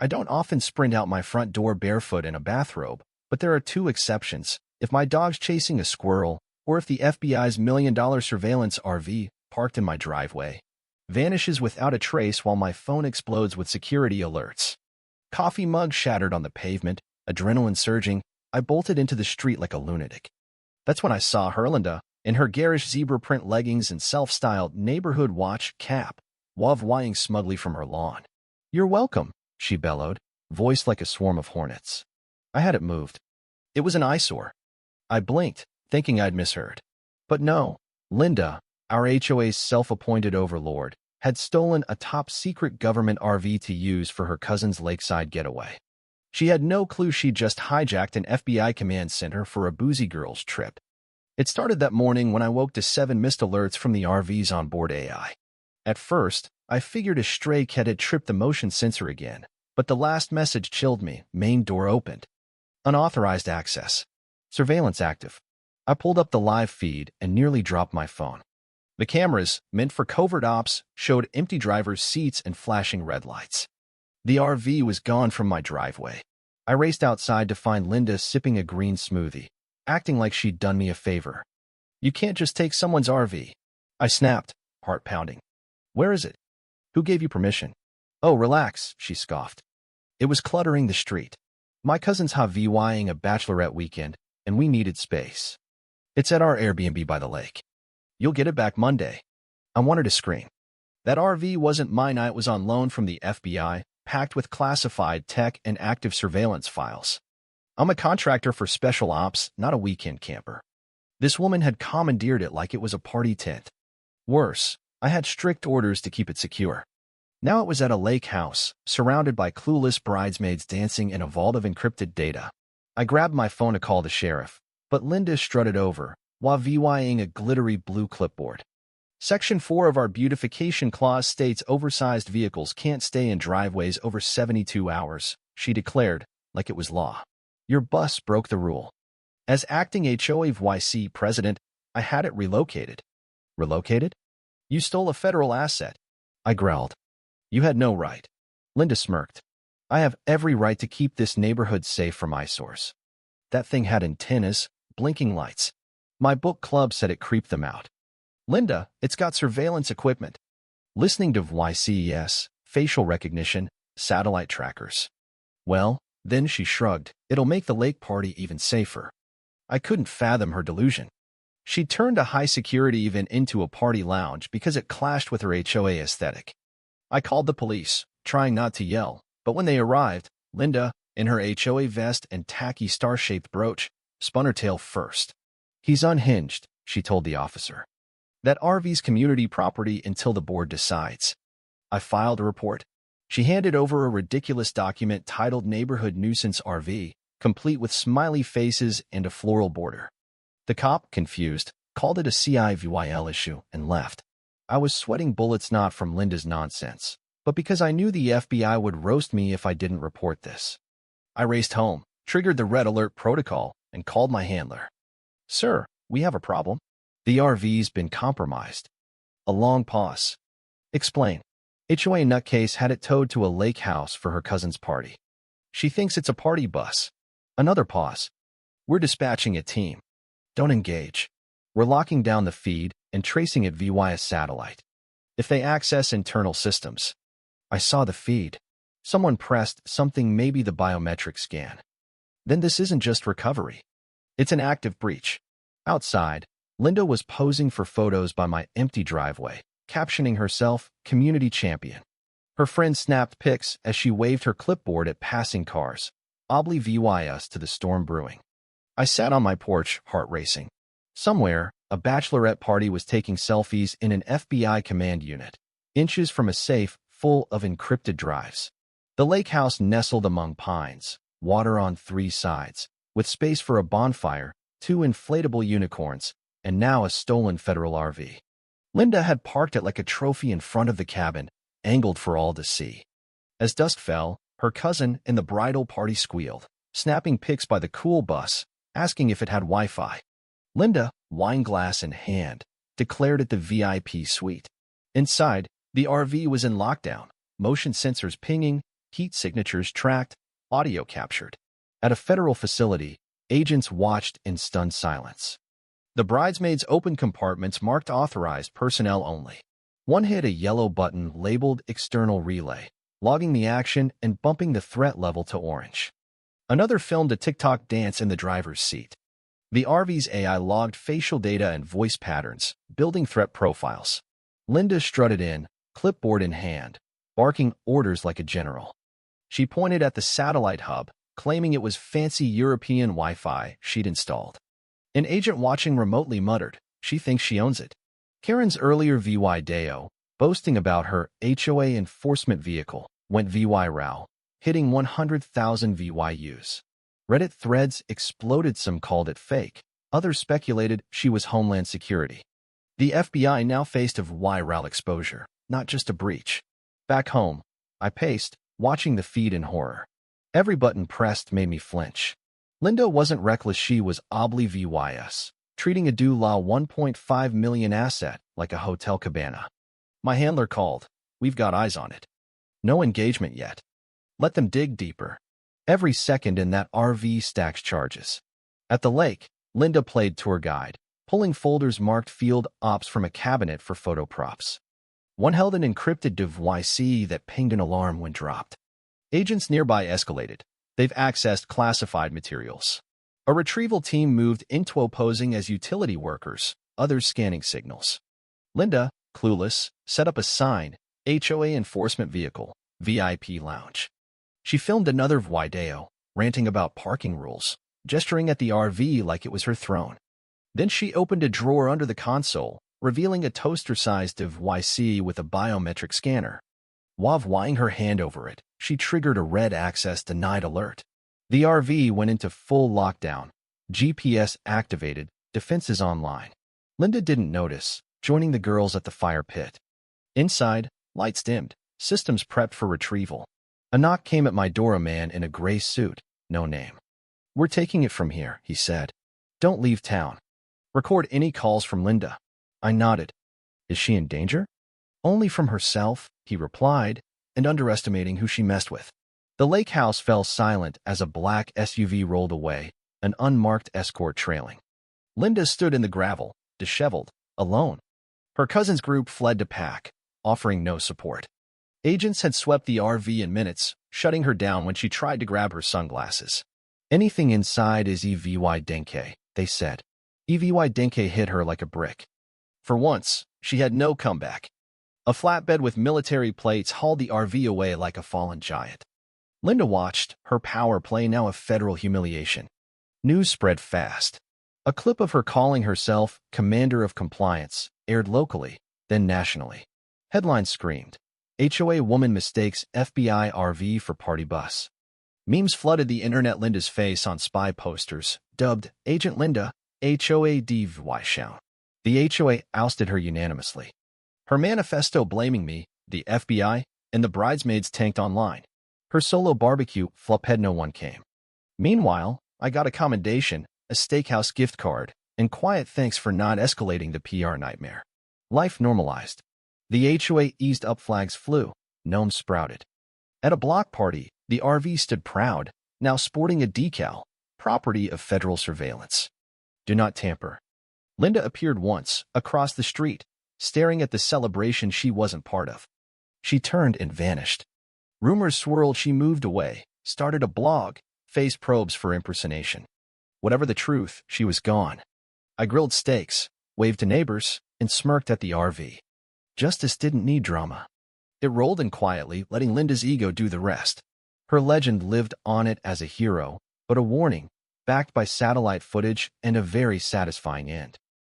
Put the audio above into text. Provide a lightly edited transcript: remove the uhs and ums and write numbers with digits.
I don't often sprint out my front door barefoot in a bathrobe, but there are two exceptions: if my dog's chasing a squirrel, or if the FBI's $1 million surveillance RV, parked in my driveway, vanishes without a trace while my phone explodes with security alerts. Coffee mug shattered on the pavement, adrenaline surging, I bolted into the street like a lunatic. That's when I saw Linda, in her garish zebra print leggings and self-styled neighborhood watch cap, wavwaying smugly from her lawn. "You're welcome," she bellowed, voiced like a swarm of hornets. I had it moved. It was an eyesore. I blinked, thinking I'd misheard. But no, Linda, our HOA's self-appointed overlord, had stolen a top-secret government RV to use for her cousin's lakeside getaway. She had no clue she'd just hijacked an FBI command center for a boozy girls trip. It started that morning when I woke to 7 missed alerts from the RV's onboard AI. At first, I figured a stray cat had tripped the motion sensor again, but the last message chilled me. Main door opened. Unauthorized access. Surveillance active. I pulled up the live feed and nearly dropped my phone. The cameras, meant for covert ops, showed empty driver's seats and flashing red lights. The RV was gone from my driveway. I raced outside to find Linda sipping a green smoothie, acting like she'd done me a favor. "You can't just take someone's RV." I snapped, heart pounding. "Where is it? Who gave you permission?" "Oh, relax," she scoffed. "It was cluttering the street. My cousin's HOA-ing a bachelorette weekend, and we needed space. It's at our Airbnb by the lake. You'll get it back Monday." I wanted to scream. That RV wasn't mine. It was on loan from the FBI, packed with classified tech and active surveillance files. I'm a contractor for special ops, not a weekend camper. This woman had commandeered it like it was a party tent. Worse, I had strict orders to keep it secure. Now it was at a lake house, surrounded by clueless bridesmaids dancing in a vault of encrypted data. I grabbed my phone to call the sheriff, but Linda strutted over, wavwaying a glittery blue clipboard. "Section 4 of our beautification clause states oversized vehicles can't stay in driveways over 72 hours, she declared, like it was law. "Your bus broke the rule. As acting HOA president, I had it relocated." "Relocated? You stole a federal asset," I growled. "You had no right." Linda smirked. "I have every right to keep this neighborhood safe from eyesores." That thing had antennas, blinking lights. My book club said it creeped them out. "Linda, it's got surveillance equipment. Listening devices, facial recognition, satellite trackers." "Well," then she shrugged, "it'll make the lake party even safer." I couldn't fathom her delusion. She turned a high-security event into a party lounge because it clashed with her HOA aesthetic. I called the police, trying not to yell, but when they arrived, Linda, in her HOA vest and tacky star-shaped brooch, spun her tail first. "He's unhinged," she told the officer. "That RV's community property until the board decides." I filed a report. She handed over a ridiculous document titled Neighborhood Nuisance RV, complete with smiley faces and a floral border. The cop, confused, called it a CIVIL issue and left. I was sweating bullets not from Linda's nonsense, but because I knew the FBI would roast me if I didn't report this. I raced home, triggered the red alert protocol, and called my handler. "Sir, we have a problem. The RV's been compromised." A long pause. "Explain." HOA nutcase had it towed to a lake house for her cousin's party. "She thinks it's a party bus." Another pause. "We're dispatching a team. Don't engage. We're locking down the feed and tracing it via satellite. If they access internal systems." I saw the feed. Someone pressed something, maybe the biometric scan. Then this isn't just recovery. It's an active breach. Outside, Linda was posing for photos by my empty driveway, captioning herself, "Community Champion." Her friend snapped pics as she waved her clipboard at passing cars, oblivious to the storm brewing. I sat on my porch, heart racing. Somewhere, a bachelorette party was taking selfies in an FBI command unit, inches from a safe full of encrypted drives. The lake house nestled among pines, water on 3 sides, with space for a bonfire, 2 inflatable unicorns, and now a stolen federal RV. Linda had parked it like a trophy in front of the cabin, angled for all to see. As dusk fell, her cousin and the bridal party squealed, snapping pics by the cool bus, asking if it had Wi-Fi. Linda, wineglass in hand, declared it the VIP suite. Inside, the RV was in lockdown, motion sensors pinging, heat signatures tracked, audio captured. At a federal facility, agents watched in stunned silence. The bridesmaids' open compartments marked authorized personnel only. One hit a yellow button labeled External Relay, logging the action and bumping the threat level to orange. Another filmed a TikTok dance in the driver's seat. The RV's AI logged facial data and voice patterns, building threat profiles. Linda strutted in, clipboard in hand, barking orders like a general. She pointed at the satellite hub, claiming it was fancy European Wi-Fi she'd installed. An agent watching remotely muttered, "She thinks she owns it." Karen's earlier video, boasting about her HOA enforcement vehicle, went viral, hitting 100,000 views. Reddit threads exploded. Some called it fake. Others speculated she was Homeland Security. The FBI now faced a viral exposure, not just a breach. Back home, I paced, watching the feed in horror. Every button pressed made me flinch. Linda wasn't reckless, she was oblivious, treating a $1.5 million asset like a hotel cabana. My handler called. "We've got eyes on it." No engagement yet. Let them dig deeper. Every second in that RV stacks charges. At the lake, Linda played tour guide, pulling folders marked field ops from a cabinet for photo props. One held an encrypted device that pinged an alarm when dropped. Agents nearby escalated. They've accessed classified materials. A retrieval team moved into posing as utility workers, others scanning signals. Linda, clueless, set up a sign, HOA enforcement vehicle, VIP lounge. She filmed another video, ranting about parking rules, gesturing at the RV like it was her throne. Then she opened a drawer under the console, revealing a toaster-sized device with a biometric scanner. While waving her hand over it, she triggered a red access denied alert. The RV went into full lockdown. GPS activated, defenses online. Linda didn't notice, joining the girls at the fire pit. Inside, lights dimmed, systems prepped for retrieval. A knock came at my door, a man in a gray suit, no name. "We're taking it from here," he said. "Don't leave town. Record any calls from Linda." I nodded. "Is she in danger?" "Only from herself," he replied, and underestimating who she messed with. The lakehouse fell silent as a black SUV rolled away, an unmarked escort trailing. Linda stood in the gravel, disheveled, alone. Her cousin's group fled to pack, offering no support. Agents had swept the RV in minutes, shutting her down when she tried to grab her sunglasses. "Anything inside is EVY Denke," they said. EVY Denke hit her like a brick. For once, she had no comeback. A flatbed with military plates hauled the RV away like a fallen giant. Linda watched, her power play now a federal humiliation. News spread fast. A clip of her calling herself Commander of Compliance aired locally, then nationally. Headlines screamed, "HOA woman mistakes FBI RV for party bus." Memes flooded the internet. Linda's face on spy posters, dubbed Agent Linda, HOA DVY. The HOA ousted her unanimously. Her manifesto blaming me, the FBI, and the bridesmaids tanked online. Her solo barbecue flop had no one came. Meanwhile, I got a commendation, a steakhouse gift card, and quiet thanks for not escalating the PR nightmare. Life normalized. The HOA eased up, flags flew, gnomes sprouted. At a block party, the RV stood proud, now sporting a decal, property of federal surveillance. "Do not tamper." Linda appeared once, across the street, staring at the celebration she wasn't part of. She turned and vanished. Rumors swirled. She moved away, started a blog, faced probes for impersonation. Whatever the truth, she was gone. I grilled steaks, waved to neighbors, and smirked at the RV. Justice didn't need drama. It rolled in quietly, letting Linda's ego do the rest. Her legend lived on it as a hero, but a warning, backed by satellite footage and a very satisfying end.